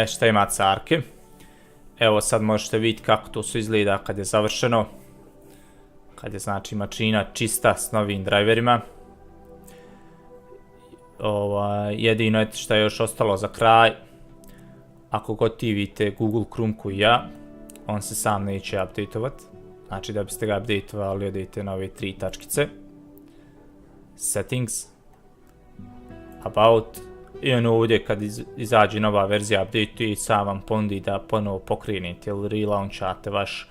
Šta ima carke? Evo sad možete vidjeti kako to sve izgleda kad je završeno. Kad je znači mašina čista s novim driverima. Jedino je što je još ostalo za kraj. Ako gotivite Google Chrome koji ja, on se sam neće updateovat. Znači da biste ga updateovali odete na ove 3 tačkice. Settings. About. I ono ovdje kad izađe nova verzija update i sam vam ponudi da ponovo pokrenete ili relaunchate vaš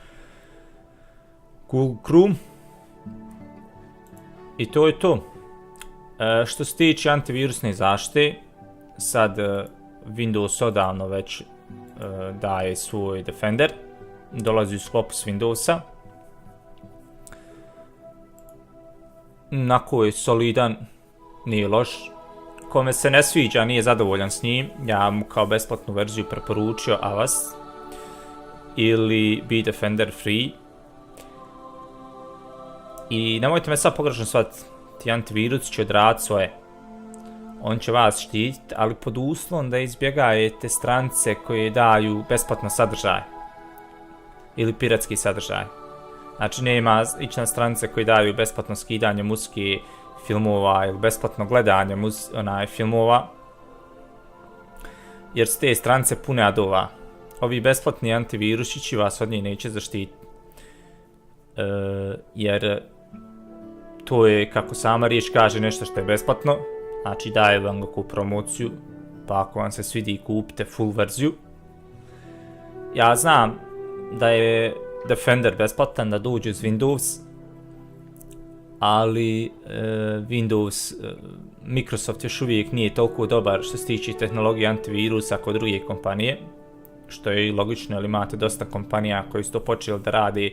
Google Chrome. I to je to. Što se tiče antivirusne zaštite, sad Windows odavno već daje svoj Defender. Dolazi u sklopu s Windowsa. Nako je solidan, nije loš. Kome se ne sviđa, nije zadovoljan s njim, ja mu kao besplatnu verziju preporučio Avast ili Bitdefender Free. I nemojte me sad pogrešno shvatiti, ti antivirus će odraditi svoje. On će vas štititi, ali pod uslovom da izbjegajete stranice koje daju besplatno sadržaj ili piratski sadržaj. Znači nema ići na stranice koje daju besplatno skidanje muzike, filmova ili besplatno gledanje filmova, jer su te stranice pune adova. Ovi besplatni antivirusići vas od njih neće zaštititi, jer to je, kako sama riječ kaže, nešto što je besplatno, znači daje vam ga promociju, pa ako vam se svidi kupite full verziju. Ja znam da je Defender besplatan, da dođe uz Windows, ali Windows, Microsoft još uvijek nije toliko dobar što se tiče tehnologije antivirusa kod druge kompanije, što je i logično, jer imate dosta kompanija koji su to počeli da rade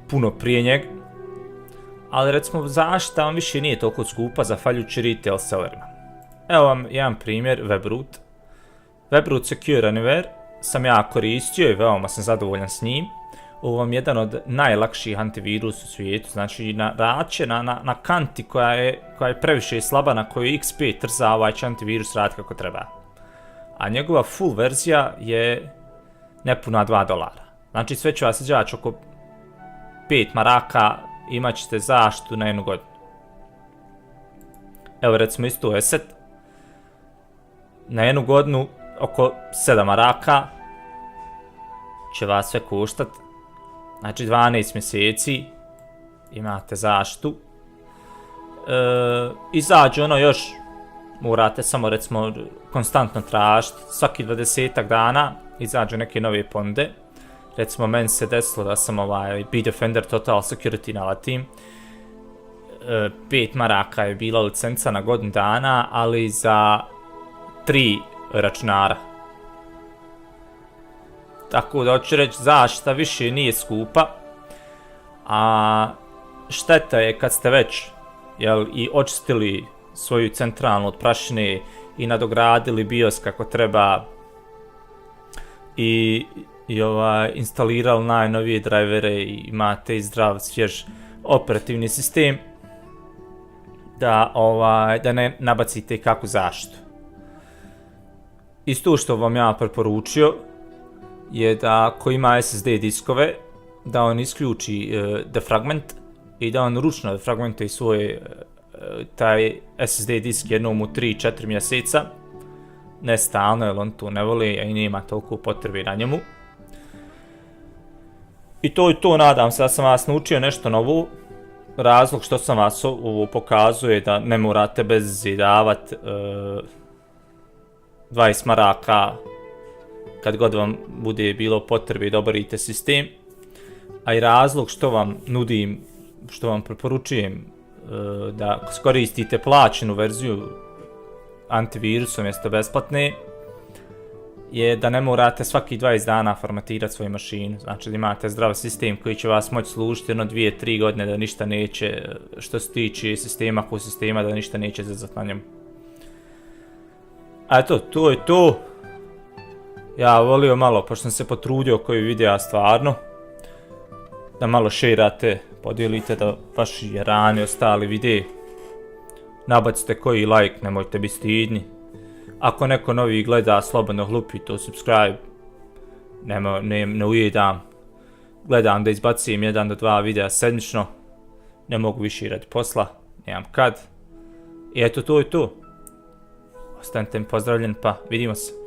puno prije njega. Ali recimo zaštita vam više nije toliko skupa zahvaljujući retail sellerima. Evo vam jedan primjer, Webroot. Webroot Secure Anywhere sam ja koristio i veoma sam zadovoljan s njim. Ovo vam je jedan od najlakših antivirus u svijetu, znači na kanti koja je previše slaba, na kojoj XP trza, ovaj će antivirus raditi kako treba. A njegova full verzija je nepuna $2. Znači sve će vas izaći oko 5 maraka, imat ćete zaštitu na 1 godinu. Evo recimo isto Asset, na 1 godinu oko 7 maraka će vas sve koštati. Znači 12 mjeseci imate zaštitu. Izađe ono još, morate samo recimo konstantno tražiti, svaki 20 dana izađu neke nove ponude. Recimo meni se desilo da sam Bitdefender Total Security nalatim. 5 maraka je bila licenca na godinu dana, ali za 3 računara. Tako da hoću reći, zaštita više nije skupa, a šteta je kad ste već i očistili svoju centralnu od prašine i nadogradili BIOS kako treba i instalirali najnovije drivere i imate i zdrav, svjež operativni sistem, da ne nabacite kakvu zaštitu. Isto što vam ja preporučio je da ako ima SSD diskove, da on isključi defragment i da on ručno defragmentuje svoj taj SSD disk jednom u 3-4 mjeseca, ne stalno, jer on to ne voli, a i nema toliko potrebe na njemu. I to je to, nadam se da sam vas naučio nešto novo. Razlog što sam vas ovo pokazuje da ne morate bez davati 20 maraka kad god vam bude bilo potrebe da oborite sistem. A i razlog što vam nudim, što vam preporučujem da koristite plaćenu verziju antivirusa umjesto besplatne, je da ne morate svaki 20 dana formatirati svoju mašinu. Znači da imate zdrav sistem koji će vas moći služiti 2-3 godine, da ništa neće, što se tiče sistema ko sistema, da ništa neće zezati na njemu. A eto, to je to. Ja volio malo, pošto sam se potrudio koji videa stvarno, da malo šerate, podijelite da vaši jerani ostali videi. Nabacite koji like, nemojte biti stidni. Ako neko novi gleda, slobodno hlupi to subscribe. Ne ujedam. Gledam da izbacim 1 do 2 videa sedmično. Ne mogu više radi posla. Nemam kad. I eto, to je to. Ostanite mi pozdravljeni, pa vidimo se.